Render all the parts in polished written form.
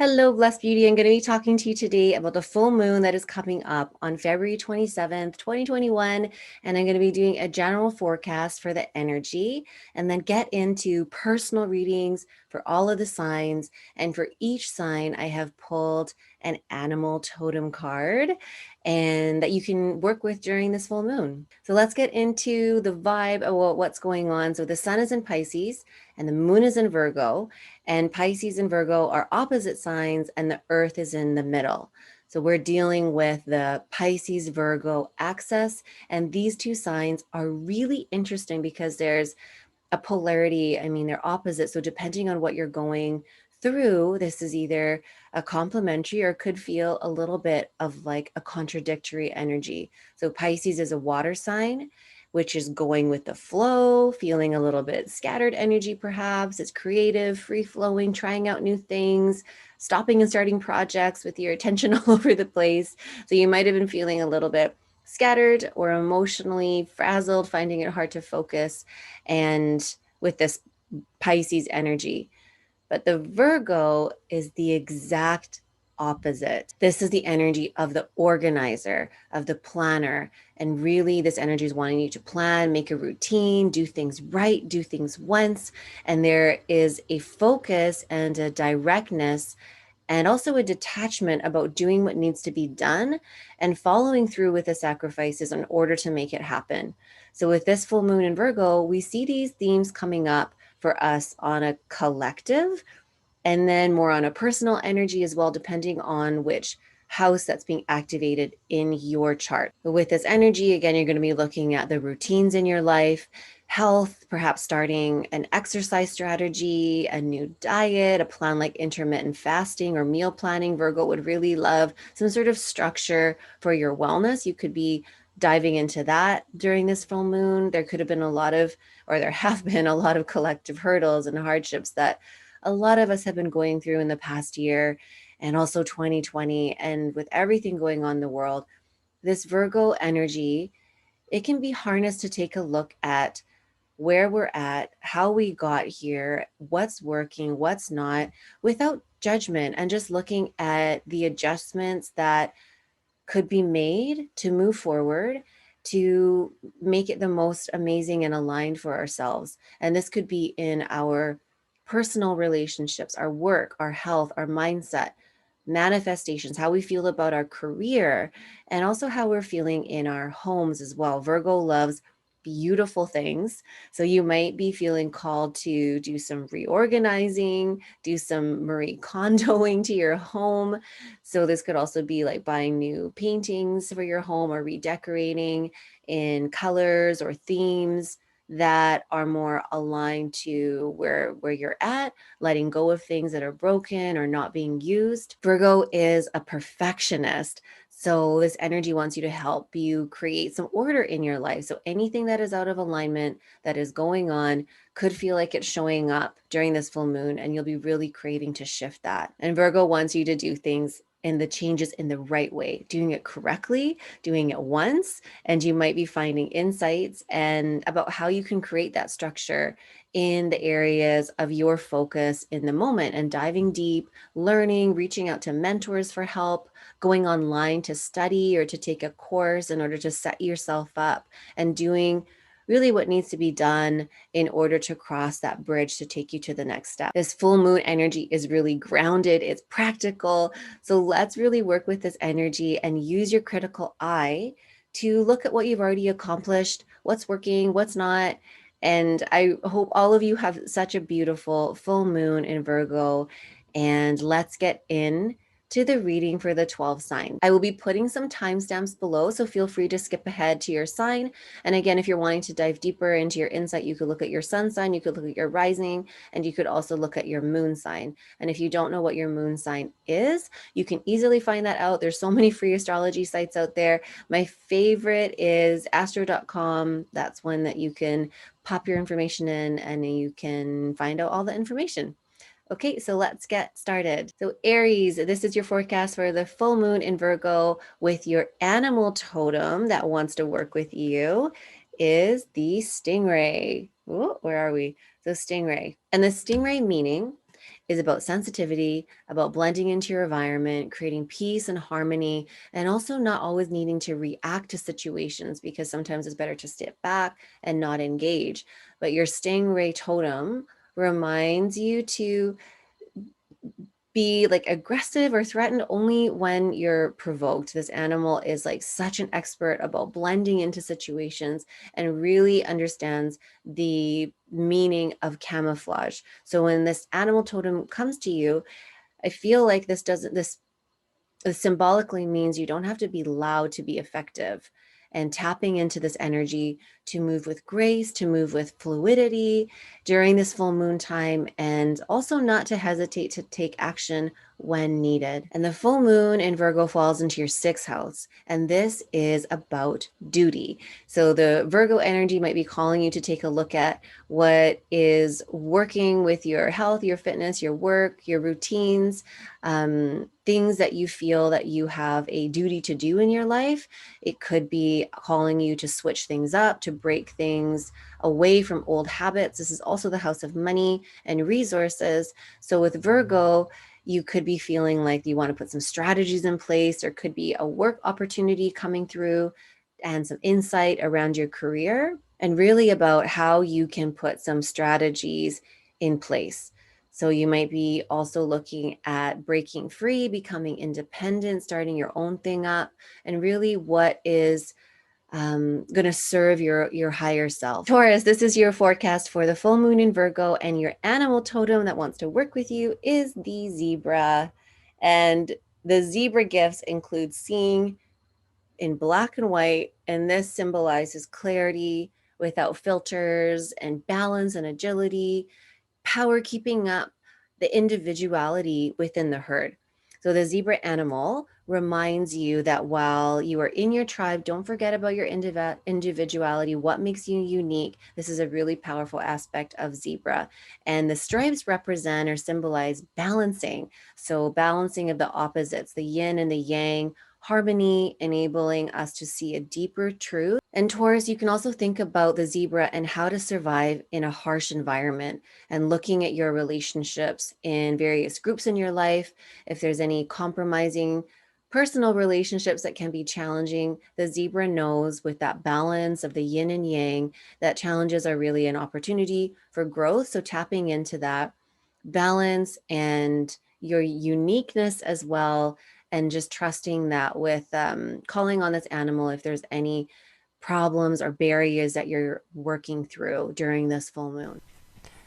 Hello, Blessed Beauty. I'm going to be talking to you today about the full moon that is coming up on February 27th, 2021. And I'm going to be doing a general forecast for the energy and then get into personal readings for all of the signs. And for each sign, I have pulled an animal totem card and that you can work with during this full moon. So let's get into the vibe of what's going on. So the sun is in Pisces and the moon is in Virgo. And Pisces and Virgo are opposite signs, and the earth is in the middle. So we're dealing with the Pisces Virgo axis. And these two signs are really interesting because there's a polarity. I mean, they're opposite. So depending on what you're going through, this is either a complementary or could feel a little bit of like a contradictory energy. So Pisces is a water sign, which is going with the flow, feeling a little bit scattered energy, perhaps. It's creative, free flowing, trying out new things, stopping and starting projects with your attention all over the place. So you might have been feeling a little bit scattered or emotionally frazzled, finding it hard to focus, and with this Pisces energy. But the Virgo is the exact opposite. This is the energy of the organizer, of the planner. And really, this energy is wanting you to plan, make a routine, do things right, do things once. And there is a focus and a directness and also a detachment about doing what needs to be done and following through with the sacrifices in order to make it happen. So with this full moon in Virgo, we see these themes coming up for us on a collective and then more on a personal energy as well, depending on which house that's being activated in your chart. But with this energy, again, you're going to be looking at the routines in your life, health, perhaps starting an exercise strategy, a new diet, a plan like intermittent fasting or meal planning. Virgo would really love some sort of structure for your wellness. You could be diving into that during this full moon. There could have been a lot of, or there have been a lot of collective hurdles and hardships that a lot of us have been going through in the past year and also 2020. And with everything going on in the world, this Virgo energy, it can be harnessed to take a look at where we're at, how we got here, what's working, what's not, without judgment, and just looking at the adjustments that could be made to move forward to make it the most amazing and aligned for ourselves. And this could be in our personal relationships, our work, our health, our mindset, manifestations, how we feel about our career, and also how we're feeling in our homes as well. Virgo loves beautiful things. So you might be feeling called to do some reorganizing, do some Marie Kondoing to your home. So this could also be like buying new paintings for your home or redecorating in colors or themes that are more aligned to where you're at, letting go of things that are broken or not being used. Virgo is a perfectionist. So this energy wants you to help you create some order in your life. So anything that is out of alignment that is going on could feel like it's showing up during this full moon, and you'll be really craving to shift that. And Virgo wants you to do things and the changes in the right way, doing it correctly, doing it once, and you might be finding insights and about how you can create that structure in the areas of your focus in the moment, and diving deep, learning, reaching out to mentors for help, going online to study or to take a course in order to set yourself up, and doing really what needs to be done in order to cross that bridge to take you to the next step. This full moon energy is really grounded, it's practical. So let's really work with this energy and use your critical eye to look at what you've already accomplished, what's working, what's not. And I hope all of you have such a beautiful full moon in Virgo. And let's get in to the reading for the 12 signs. I will be putting some timestamps below, so feel free to skip ahead to your sign. And again, if you're wanting to dive deeper into your insight, you could look at your sun sign, you could look at your rising, and you could also look at your moon sign. And if you don't know what your moon sign is, you can easily find that out. There's so many free astrology sites out there. My favorite is astro.com. That's one that you can pop your information in and you can find out all the information. Okay, so let's get started. So Aries, this is your forecast for the full moon in Virgo with your animal totem that wants to work with you is the stingray. Ooh, where are we? So stingray. And the stingray meaning is about sensitivity, about blending into your environment, creating peace and harmony, and also not always needing to react to situations, because sometimes it's better to step back and not engage. But your stingray totem reminds you to be like aggressive or threatened only when you're provoked. This animal is like such an expert about blending into situations and really understands the meaning of camouflage. So when this animal totem comes to you, I feel like this symbolically means you don't have to be loud to be effective, and tapping into this energy to move with grace, to move with fluidity during this full moon time, and also not to hesitate to take action when needed. And the full moon in Virgo falls into your sixth house, and this is about duty. So the Virgo energy might be calling you to take a look at what is working with your health, your fitness, your work, your routines, things that you feel that you have a duty to do in your life. It could be calling you to switch things up, to break things away from old habits. This is also the house of money and resources. So with Virgo, you could be feeling like you want to put some strategies in place. There could be a work opportunity coming through and some insight around your career, and really about how you can put some strategies in place. So you might be also looking at breaking free, becoming independent, starting your own thing up, and really what is going to serve your higher self. Taurus, this is your forecast for the full moon in Virgo, and your animal totem that wants to work with you is the zebra. And the zebra gifts include seeing in black and white, and this symbolizes clarity without filters, and balance and agility, power keeping up the individuality within the herd. So the zebra animal reminds you that while you are in your tribe, don't forget about your individuality, what makes you unique. This is a really powerful aspect of zebra. And the stripes represent or symbolize balancing. So balancing of the opposites, the yin and the yang, harmony, enabling us to see a deeper truth. And Taurus, you can also think about the zebra and how to survive in a harsh environment, and looking at your relationships in various groups in your life. If there's any compromising personal relationships that can be challenging, the zebra knows with that balance of the yin and yang that challenges are really an opportunity for growth. So tapping into that balance and your uniqueness as well, and just trusting that with calling on this animal if there's any problems or barriers that you're working through during this full moon.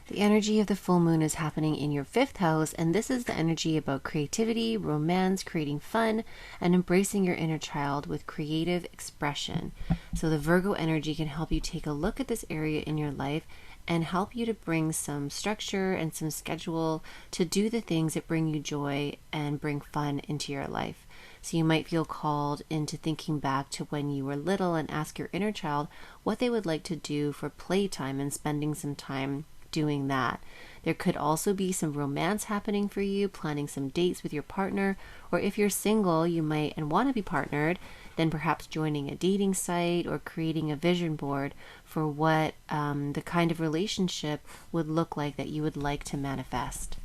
The energy of the full moon is happening in your fifth house, and this is the energy about creativity, romance, creating fun, and embracing your inner child with creative expression. So the Virgo energy can help you take a look at this area in your life and help you to bring some structure and some schedule to do the things that bring you joy and bring fun into your life. So you might feel called into thinking back to when you were little and ask your inner child what they would like to do for playtime and spending some time doing that. There could also be some romance happening for you, planning some dates with your partner, or if you're single, you might and want to be partnered, then perhaps joining a dating site or creating a vision board for what the kind of relationship would look like that you would like to manifest.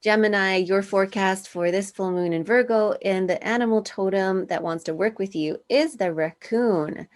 Gemini, your forecast for this full moon in Virgo, and the animal totem that wants to work with you is the raccoon.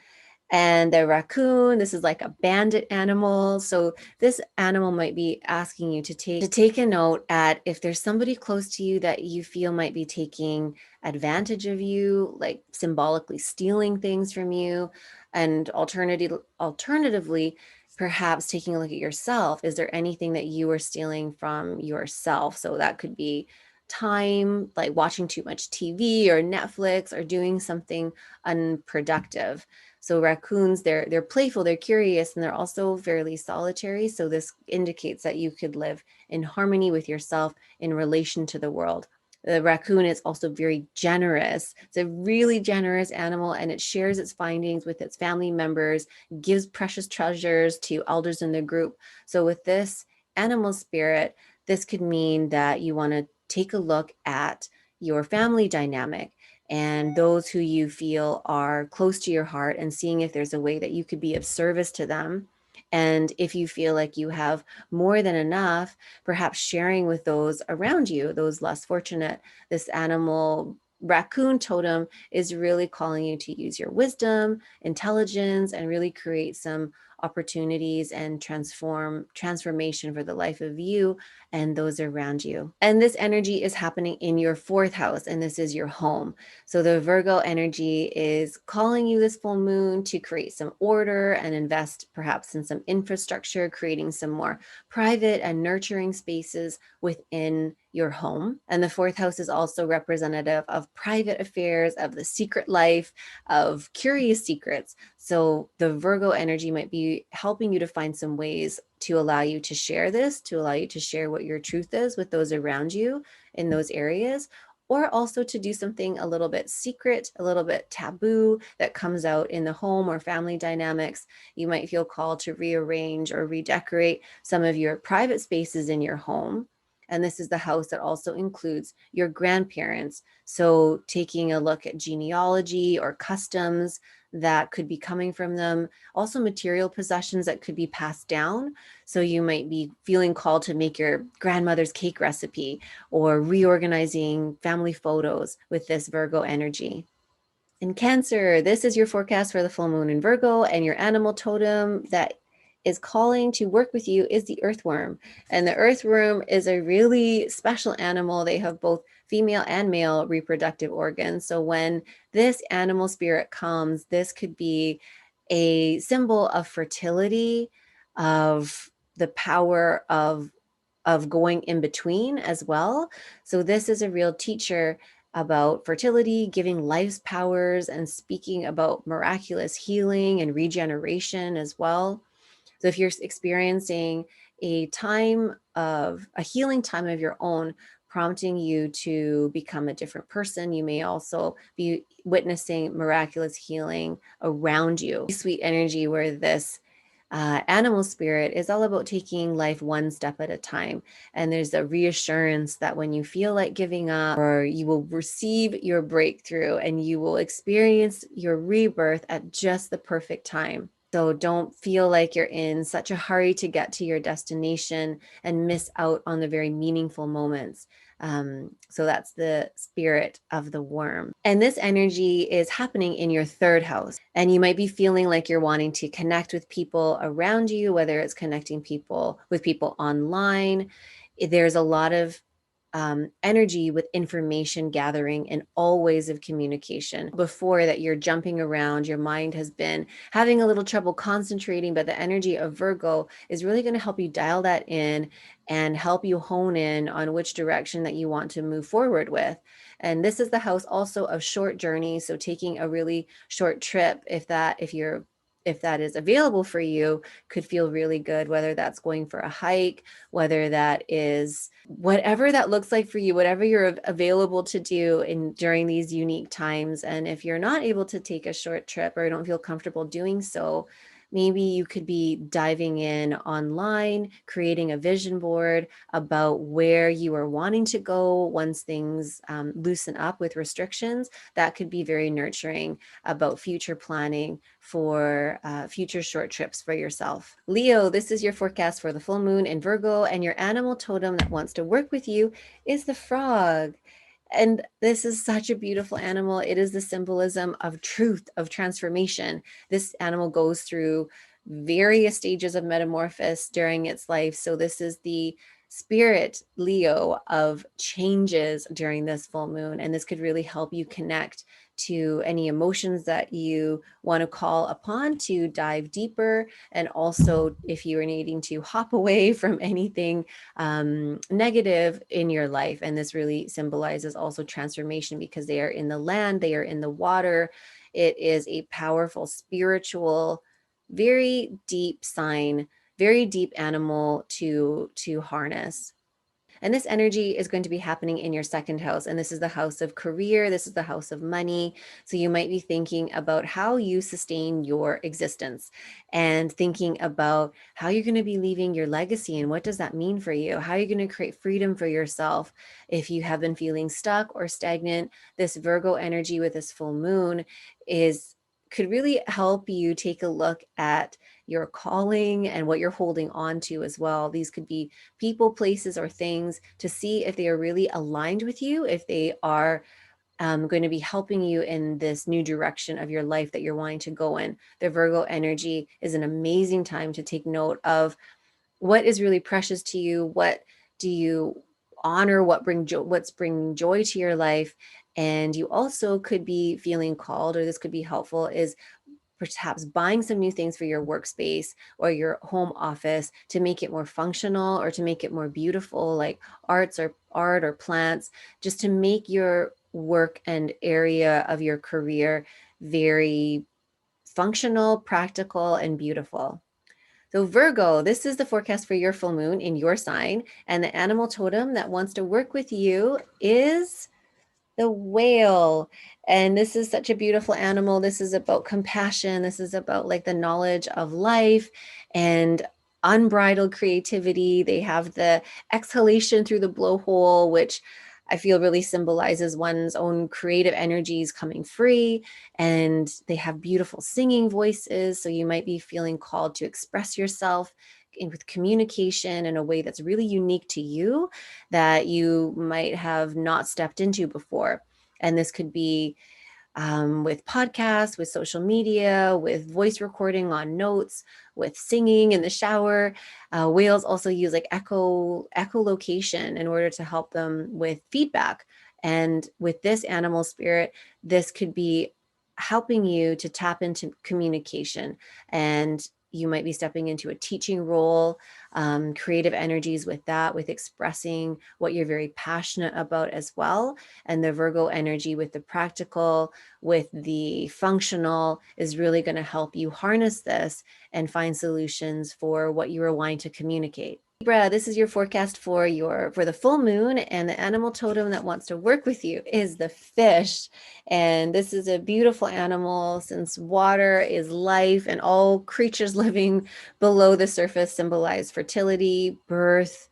And the raccoon, this is like a bandit animal. So this animal might be asking you to take a note at if there's somebody close to you that you feel might be taking advantage of you, like symbolically stealing things from you. And alternatively, perhaps taking a look at yourself. Is there anything that you are stealing from yourself? So that could be time, like watching too much TV or Netflix, or doing something unproductive. So raccoons, they're playful, they're curious, and they're also fairly solitary. So this indicates that you could live in harmony with yourself in relation to the world. The raccoon is also very generous. It's a really generous animal, and it shares its findings with its family members, gives precious treasures to elders in the group. So with this animal spirit, this could mean that you want to take a look at your family dynamic and those who you feel are close to your heart, and seeing if there's a way that you could be of service to them. And if you feel like you have more than enough, perhaps sharing with those around you, those less fortunate. This animal raccoon totem is really calling you to use your wisdom, intelligence, and really create some opportunities and transformation for the life of you and those around you. And this energy is happening in your fourth house, and this is your home. So the Virgo energy is calling you this full moon to create some order and invest perhaps in some infrastructure, creating some more private and nurturing spaces within your home. And the fourth house is also representative of private affairs, of the secret life, of curious secrets. So the Virgo energy might be helping you to find some ways to allow you to share this, to allow you to share what your truth is with those around you in those areas, or also to do something a little bit secret, a little bit taboo that comes out in the home or family dynamics. You might feel called to rearrange or redecorate some of your private spaces in your home. And this is the house that also includes your grandparents. So taking a look at genealogy or customs that could be coming from them, also material possessions that could be passed down. So you might be feeling called to make your grandmother's cake recipe or reorganizing family photos with this Virgo energy. In Cancer, this is your forecast for the full moon in Virgo, and your animal totem that is calling to work with you is the earthworm. And the earthworm is a really special animal. They have both female and male reproductive organs. So when this animal spirit comes, this could be a symbol of fertility, of the power of going in between as well. So this is a real teacher about fertility, giving life's powers, and speaking about miraculous healing and regeneration as well. So if you're experiencing a time of a healing time of your own, prompting you to become a different person, you may also be witnessing miraculous healing around you. Sweet energy where this animal spirit is all about taking life one step at a time. And there's a reassurance that when you feel like giving up, or you will receive your breakthrough and you will experience your rebirth at just the perfect time. So don't feel like you're in such a hurry to get to your destination and miss out on the very meaningful moments. So that's the spirit of the worm. And this energy is happening in your third house. And you might be feeling like you're wanting to connect with people around you, whether it's connecting people with people online. There's a lot of energy with information gathering and all ways of communication. Before that, you're jumping around, your mind has been having a little trouble concentrating, but the energy of Virgo is really going to help you dial that in and help you hone in on which direction that you want to move forward with. And this is the house also of short journeys. So taking a really short trip, if that is available for you, could feel really good, whether that's going for a hike, whether that is whatever that looks like for you, whatever you're available to do during these unique times. And if you're not able to take a short trip or don't feel comfortable doing so, maybe you could be diving in online, creating a vision board about where you are wanting to go once things loosen up with restrictions. That could be very nurturing about future planning for future short trips for yourself. Leo, this is your forecast for the full moon in Virgo, and your animal totem that wants to work with you is the frog. And this is such a beautiful animal. It is the symbolism of truth, of transformation. This animal goes through various stages of metamorphosis during its life. So this is the spirit, Leo, of changes during this full moon. And this could really help you connect to any emotions that you want to call upon to dive deeper. And also, if you are needing to hop away from anything negative in your life. And this really symbolizes also transformation because they are in the land, they are in the water. It is a powerful spiritual, very deep sign, very deep animal to harness. And this energy is going to be happening in your second house. And this is the house of career. This is the house of money. So you might be thinking about how you sustain your existence and thinking about how you're going to be leaving your legacy and what does that mean for you? How are you going to create freedom for yourself if you have been feeling stuck or stagnant? This Virgo energy with this full moon could really help you take a look at your calling and what you're holding on to as well. These could be people, places, or things to see if they are really aligned with you, if they are going to be helping you in this new direction of your life that you're wanting to go in. The Virgo energy is an amazing time to take note of what is really precious to you. What do you honor? What's bringing joy to your life? And you also could be feeling called, or this could be helpful, is perhaps buying some new things for your workspace or your home office to make it more functional or to make it more beautiful, like art or plants, just to make your work and area of your career very functional, practical, and beautiful. So Virgo, this is the forecast for your full moon in your sign, and the animal totem that wants to work with you is the whale. And this is such a beautiful animal. This is about compassion. This is about like the knowledge of life and unbridled creativity. They have the exhalation through the blowhole, which I feel really symbolizes one's own creative energies coming free. And they have beautiful singing voices. So you might be feeling called to express yourself with communication in a way that's really unique to you that you might have not stepped into before. And this could be with podcasts, with social media, with voice recording on notes, with singing in the shower. Whales also use like echolocation in order to help them with feedback. And with this animal spirit, this could be helping you to tap into communication, and you might be stepping into a teaching role, creative energies with that, with expressing what you're very passionate about as well. And the Virgo energy with the practical, with the functional, is really going to help you harness this and find solutions for what you are wanting to communicate. Libra, this is your forecast for the full moon, and the animal totem that wants to work with you is the fish. And this is a beautiful animal, since water is life and all creatures living below the surface symbolize fertility, birth,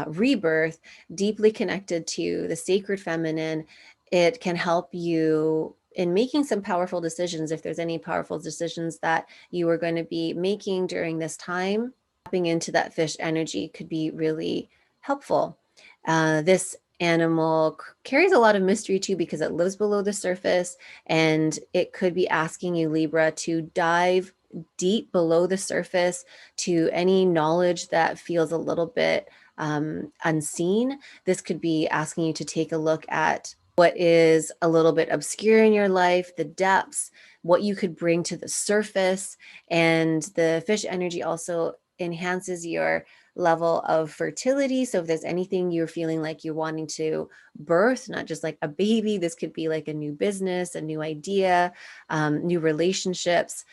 rebirth, deeply connected to the sacred feminine. It can help you in making some powerful decisions. If there's any powerful decisions that you are going to be making during this time, tapping into that fish energy could be really helpful. This animal carries a lot of mystery too, because it lives below the surface, and it could be asking you, Libra, to dive deep below the surface to any knowledge that feels a little bit unseen. This could be asking you to take a look at what is a little bit obscure in your life, the depths, what you could bring to the surface. And the fish energy also enhances your level of fertility. So if there's anything you're feeling like you're wanting to birth, not just like a baby, this could be like a new business, a new idea, new relationships.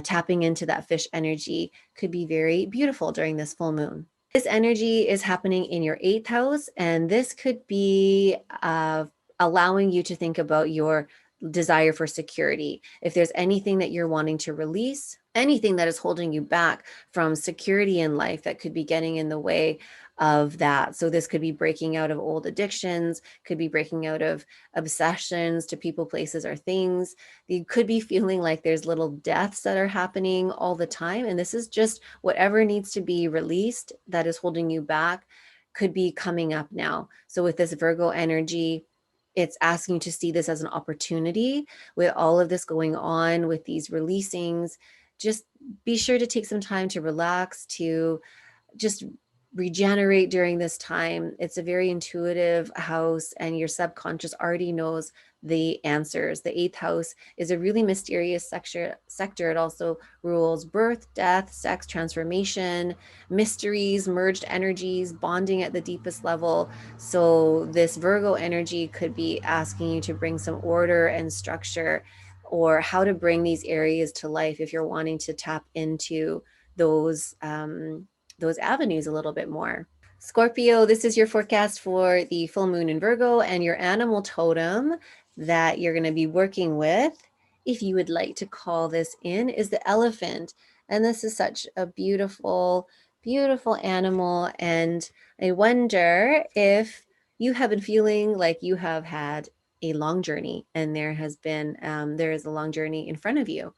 Tapping into that fish energy could be very beautiful during this full moon. This energy is happening in your 8th house, and this could be allowing you to think about your desire for security. If there's anything that you're wanting to release, anything that is holding you back from security in life that could be getting in the way of that. So this could be breaking out of old addictions, could be breaking out of obsessions to people, places, or things. You could be feeling like there's little deaths that are happening all the time. And this is just whatever needs to be released that is holding you back could be coming up now. So with this Virgo energy, it's asking you to see this as an opportunity. With all of this going on, with these releasings, just be sure to take some time to relax, to just regenerate during this time. It's a very intuitive house, and your subconscious already knows the answers. The 8th house is a really mysterious sector. It also rules birth, death, sex, transformation, mysteries, merged energies, bonding at the deepest level. So this Virgo energy could be asking you to bring some order and structure, or how to bring these areas to life if you're wanting to tap into those avenues a little bit more. Scorpio, this is your forecast for the full moon in Virgo, and your animal totem that you're going to be working with, if you would like to call this in, is the elephant. And this is such a beautiful, beautiful animal. And I wonder if you have been feeling like you have had a long journey, and there is a long journey in front of you.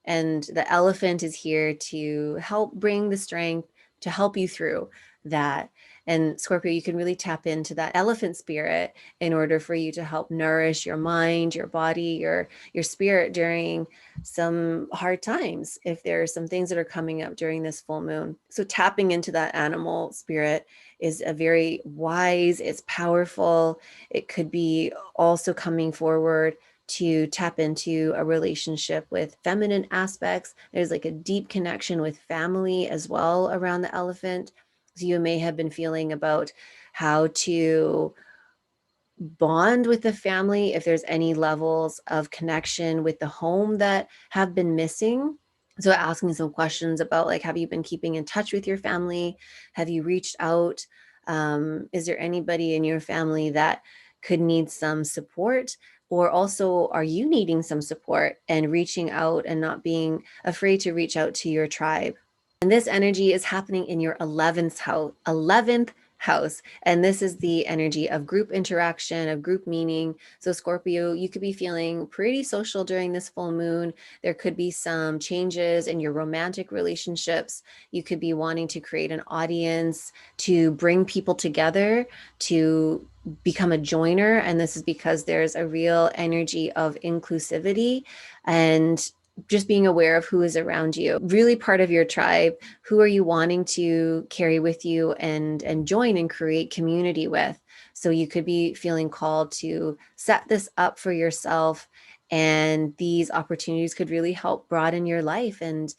And the elephant is here to help bring the strength to help you through that. And Scorpio, you can really tap into that elephant spirit in order for you to help nourish your mind, your body, your spirit during some hard times, if there are some things that are coming up during this full moon. So tapping into that animal spirit is a very wise, it's powerful. It could be also coming forward to tap into a relationship with feminine aspects. There's like a deep connection with family as well around the elephant. So you may have been feeling about how to bond with the family, if there's any levels of connection with the home that have been missing. So asking some questions about, like, have you been keeping in touch with your family? Have you reached out? Is there anybody in your family that could need some support? Or also, are you needing some support and reaching out and not being afraid to reach out to your tribe? And this energy is happening in your 11th house. And this is the energy of group interaction, of group meaning. So Scorpio, you could be feeling pretty social during this full moon. There could be some changes in your romantic relationships. You could be wanting to create an audience to bring people together, to become a joiner. And this is because there's a real energy of inclusivity and just being aware of who is around you, really part of your tribe. Who are you wanting to carry with you and join and create community with? So you could be feeling called to set this up for yourself, and these opportunities could really help broaden your life and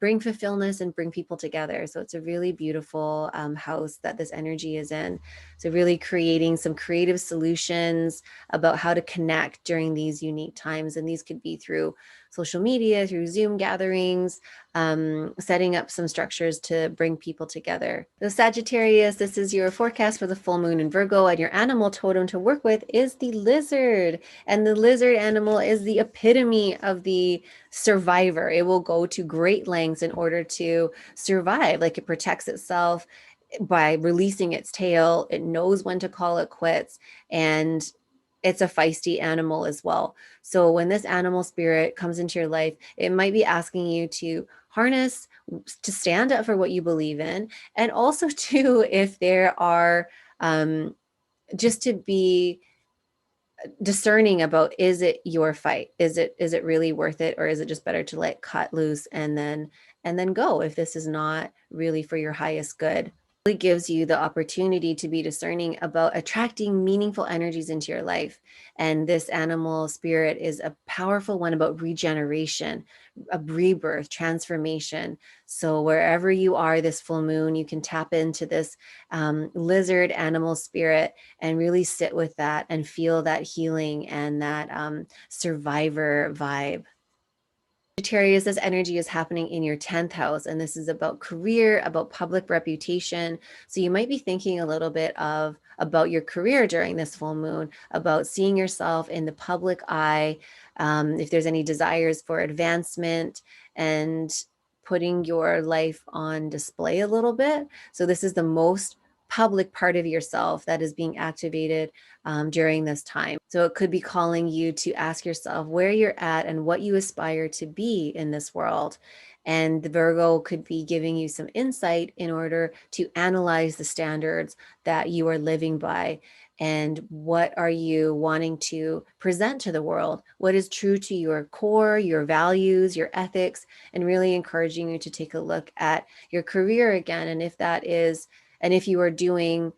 bring fulfillment and bring people together. So it's a really beautiful house that this energy is in. So really creating some creative solutions about how to connect during these unique times. And these could be through social media, through Zoom gatherings, setting up some structures to bring people together. So Sagittarius, this is your forecast for the full moon in Virgo, and your animal totem to work with is the lizard. And the lizard animal is the epitome of the survivor. It will go to great lengths in order to survive. Like, it protects itself by releasing its tail. It knows when to call it quits, and it's a feisty animal as well. So when this animal spirit comes into your life, it might be asking you to harness, to stand up for what you believe in, and also to, if there are just to be discerning about, is it your fight? Is it really worth it, or is it just better to let cut loose and then go, if this is not really for your highest good? It really gives you the opportunity to be discerning about attracting meaningful energies into your life. And this animal spirit is a powerful one about regeneration, a rebirth, transformation. So wherever you are this full moon, you can tap into this lizard animal spirit and really sit with that and feel that healing and that survivor vibe. Sagittarius, this energy is happening in your 10th house, and this is about career, about public reputation. So you might be thinking a little bit about your career during this full moon, about seeing yourself in the public eye, if there's any desires for advancement and putting your life on display a little bit. So this is the most public part of yourself that is being activated during this time. So it could be calling you to ask yourself where you're at and what you aspire to be in this world. And the Virgo could be giving you some insight in order to analyze the standards that you are living by. And what are you wanting to present to the world? What is true to your core, your values, your ethics, and really encouraging you to take a look at your career again. And if you are doing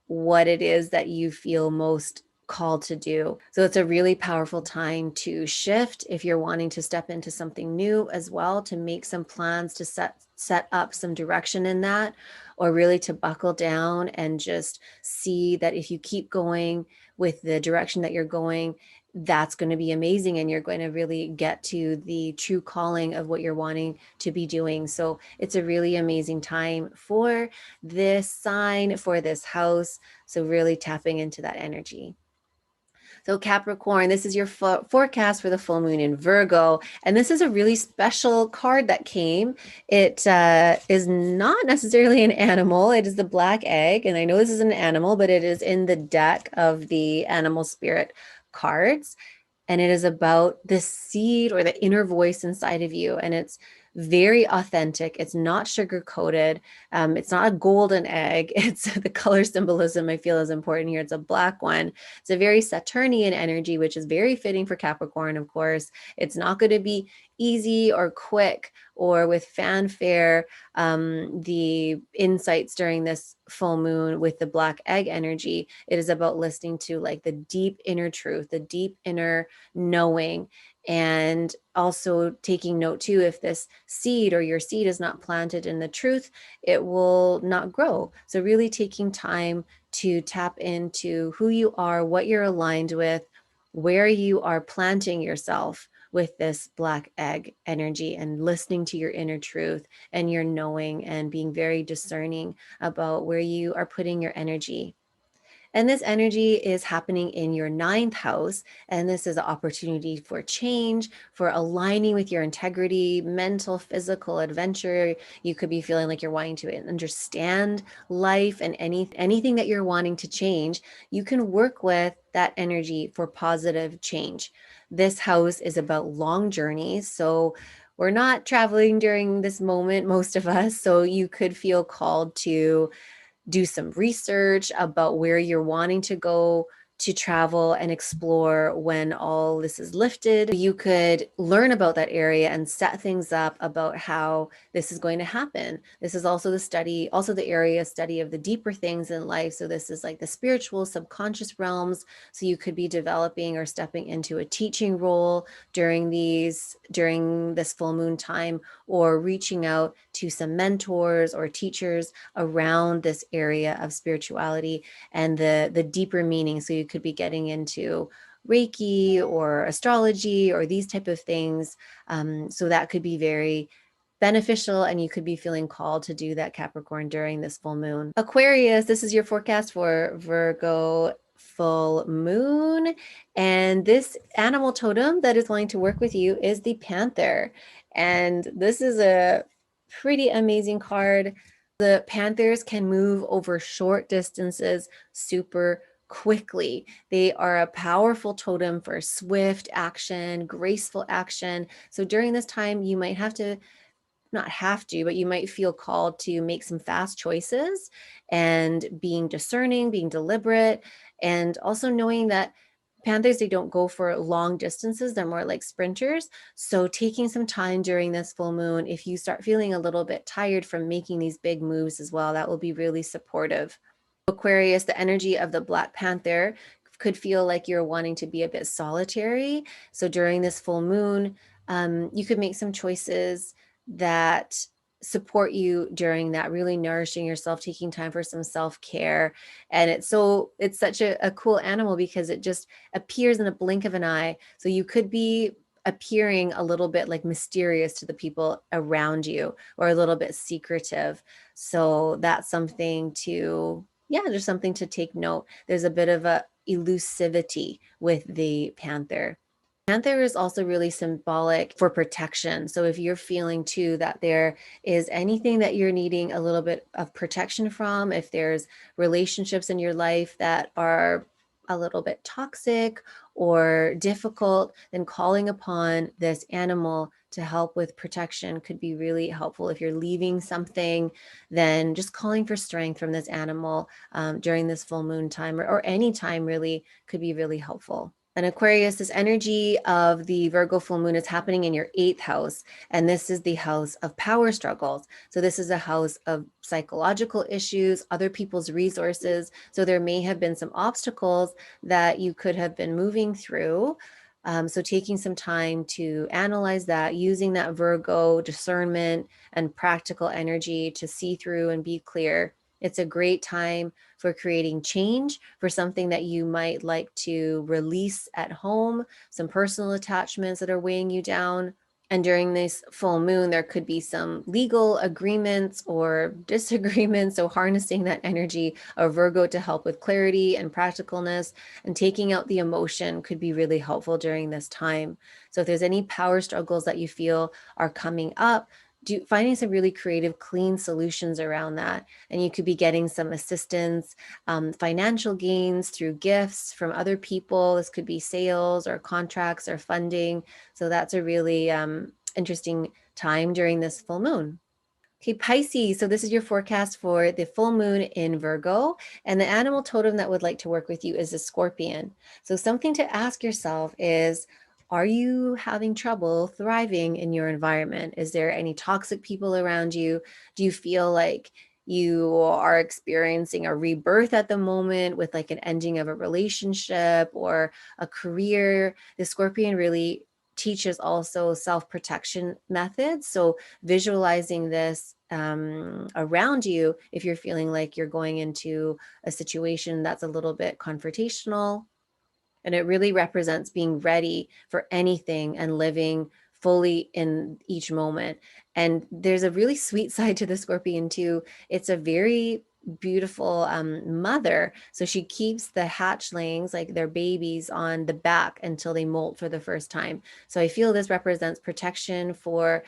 what it is that you feel most called to do. So it's a really powerful time to shift if you're wanting to step into something new as well, to make some plans to set up some direction in that, or really to buckle down and just see that if you keep going with the direction that you're going, that's going to be amazing, and you're going to really get to the true calling of what you're wanting to be doing. So it's a really amazing time for this sign, for this house. So really tapping into that energy. So Capricorn, this is your forecast for the full moon in Virgo. And this is a really special card that came. It is not necessarily an animal. It is the black egg. And I know this is an animal, but it is in the deck of the animal spirit cards. And it is about the seed or the inner voice inside of you. And it's very authentic. It's not sugar coated. It's not a golden egg. It's the color symbolism I feel is important here. It's a black one. It's a very Saturnian energy, which is very fitting for Capricorn, of course. It's not going to be easy or quick or with fanfare. The insights during this full moon with the black egg energy, it is about listening to like the deep inner truth, the deep inner knowing, and also taking note too, if this seed or your seed is not planted in the truth, it will not grow. So really taking time to tap into who you are, what you're aligned with, where you are planting yourself with this black egg energy, and listening to your inner truth and your knowing, and being very discerning about where you are putting your energy. And this energy is happening in your ninth house. And this is an opportunity for change, for aligning with your integrity, mental, physical adventure. You could be feeling like you're wanting to understand life, and anything that you're wanting to change, you can work with that energy for positive change. This house is about long journeys. So we're not traveling during this moment, most of us. So you could feel called to do some research about where you're wanting to go to travel and explore when all this is lifted. You could learn about that area and set things up about how this is going to happen. This is also the area study of the deeper things in life. So this is like the spiritual, subconscious realms. So you could be developing or stepping into a teaching role during this full moon time, or reaching out to some mentors or teachers around this area of spirituality and the deeper meaning. So you could be getting into Reiki or astrology or these type of things. So that could be very beneficial, and you could be feeling called to do that, Capricorn, during this full moon. Aquarius, this is your forecast for Virgo full moon. And this animal totem that is wanting to work with you is the panther. And this is a pretty amazing card. The panthers can move over short distances super quickly. They are a powerful totem for swift action, graceful action. So during this time, you might but you might feel called to make some fast choices, and being discerning, being deliberate, and also knowing that panthers, they don't go for long distances. They're more like sprinters. So taking some time during this full moon, if you start feeling a little bit tired from making these big moves as well, that will be really supportive. Aquarius, the energy of the Black Panther could feel like you're wanting to be a bit solitary. So during this full moon, you could make some choices that support you during that, really nourishing yourself, taking time for some self-care. And it's such a cool animal because it just appears in a blink of an eye. So you could be appearing a little bit like mysterious to the people around you, or a little bit secretive. So that's something to, there's something to take note. There's a bit of a elusivity with the panther. Panther is also really symbolic for protection. So if you're feeling too that there is anything that you're needing a little bit of protection from, if there's relationships in your life that are a little bit toxic or difficult, then calling upon this animal to help with protection could be really helpful. If you're leaving something, then just calling for strength from this animal during this full moon time, or any time really, could be really helpful. And Aquarius, this energy of the Virgo full moon is happening in your 8th house. And this is the house of power struggles. So this is a house of psychological issues, other people's resources. So there may have been some obstacles that you could have been moving through. So taking some time to analyze that, using that Virgo discernment and practical energy to see through and be clear. It's a great time for creating change, for something that you might like to release at home, some personal attachments that are weighing you down. And during this full moon, there could be some legal agreements or disagreements. So harnessing that energy of Virgo to help with clarity and practicalness and taking out the emotion could be really helpful during this time. So if there's any power struggles that you feel are coming up, finding some really creative, clean solutions around that. And you could be getting some assistance, financial gains through gifts from other people. This could be sales or contracts or funding. So that's a really interesting time during this full moon. Okay, Pisces. So this is your forecast for the full moon in Virgo. And the animal totem that would like to work with you is a scorpion. So something to ask yourself is, are you having trouble thriving in your environment? Is there any toxic people around you? Do you feel like you are experiencing a rebirth at the moment with like an ending of a relationship or a career? The scorpion really teaches also self-protection methods. So visualizing this around you, if you're feeling like you're going into a situation that's a little bit confrontational, and it really represents being ready for anything and living fully in each moment. And there's a really sweet side to the scorpion too. It's a very beautiful mother. So she keeps the hatchlings, like their babies, on the back until they molt for the first time. So I feel this represents protection for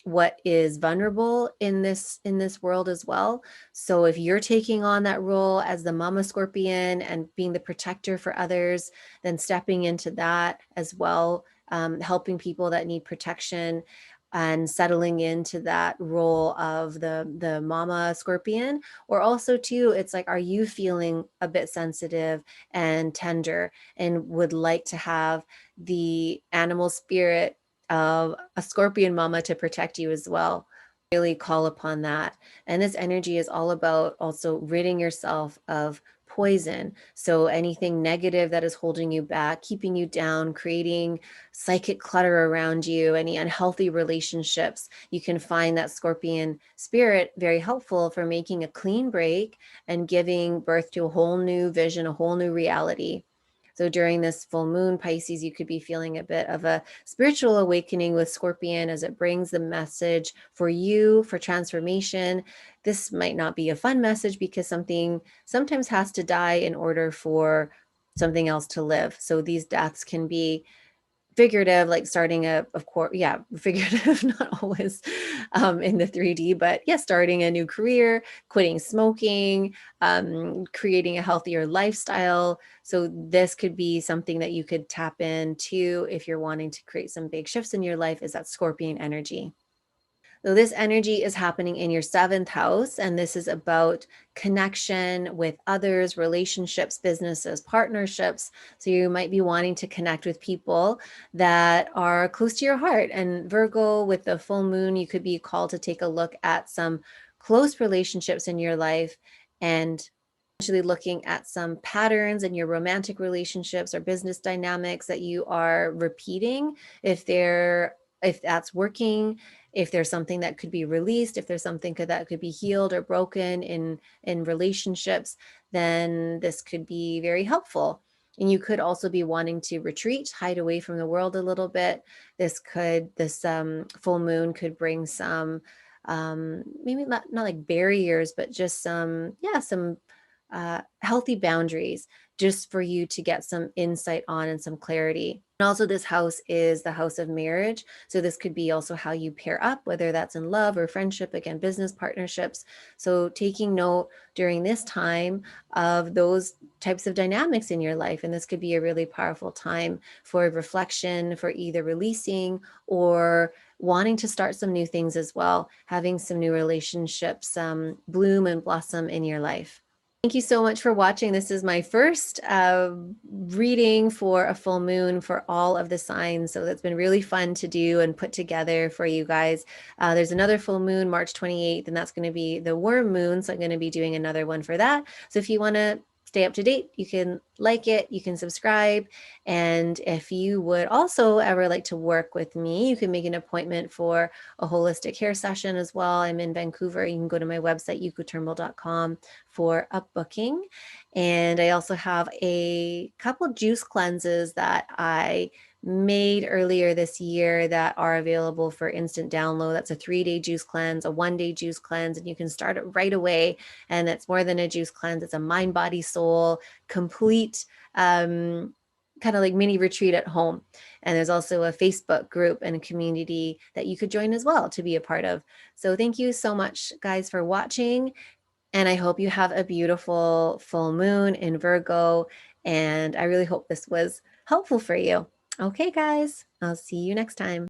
what is vulnerable in this world as well. So if you're taking on that role as the mama scorpion and being the protector for others, then stepping into that as well, helping people that need protection and settling into that role of the mama scorpion. Or also too, it's like, are you feeling a bit sensitive and tender and would like to have the animal spirit of a scorpion mama to protect you as well? Really call upon that. And this energy is all about also ridding yourself of poison. So anything negative that is holding you back, keeping you down, creating psychic clutter around you, any unhealthy relationships, you can find that scorpion spirit very helpful for making a clean break and giving birth to a whole new vision, a whole new reality. So during this full moon, Pisces, you could be feeling a bit of a spiritual awakening with Scorpion as it brings the message for you for transformation. This might not be a fun message because something sometimes has to die in order for something else to live. So these deaths can be figurative, like starting of course, yeah, figurative, not always in the 3D, but yeah, starting a new career, quitting smoking, creating a healthier lifestyle. So this could be something that you could tap into if you're wanting to create some big shifts in your life, is that scorpion energy. So this energy is happening in your 7th house, and this is about connection with others, relationships, businesses, partnerships. So you might be wanting to connect with people that are close to your heart. And Virgo, with the full moon, you could be called to take a look at some close relationships in your life and actually looking at some patterns in your romantic relationships or business dynamics that you are repeating. If that's working, if there's something that could be released, if there's something that could be healed or broken in relationships, then this could be very helpful. And you could also be wanting to retreat, hide away from the world a little bit. This full moon could bring some maybe not like barriers, but just some healthy boundaries, just for you to get some insight on and some clarity. And also, this house is the house of marriage. So this could be also how you pair up, whether that's in love or friendship, again, business partnerships. So taking note during this time of those types of dynamics in your life. And this could be a really powerful time for reflection, for either releasing or wanting to start some new things as well, having some new relationships bloom and blossom in your life. Thank you so much for watching. This is my first reading for a full moon for all of the signs. So that's been really fun to do and put together for you guys. There's another full moon, March 28th, and that's going to be the worm moon. So I'm going to be doing another one for that. So if you want to stay up to date, you can like it, you can subscribe. And if you would also ever like to work with me, you can make an appointment for a holistic hair session as well. I'm in Vancouver. You can go to my website, yukotermal.com, for a booking. And I also have a couple juice cleanses that I made earlier this year that are available for instant download. That's a 3-day juice cleanse, a 1-day juice cleanse, and you can start it right away. And it's more than a juice cleanse, it's a mind, body, soul, complete kind of like mini retreat at home. And there's also a Facebook group and a community that you could join as well to be a part of. So thank you so much, guys, for watching. And I hope you have a beautiful full moon in Virgo. And I really hope this was helpful for you. Okay, guys, I'll see you next time.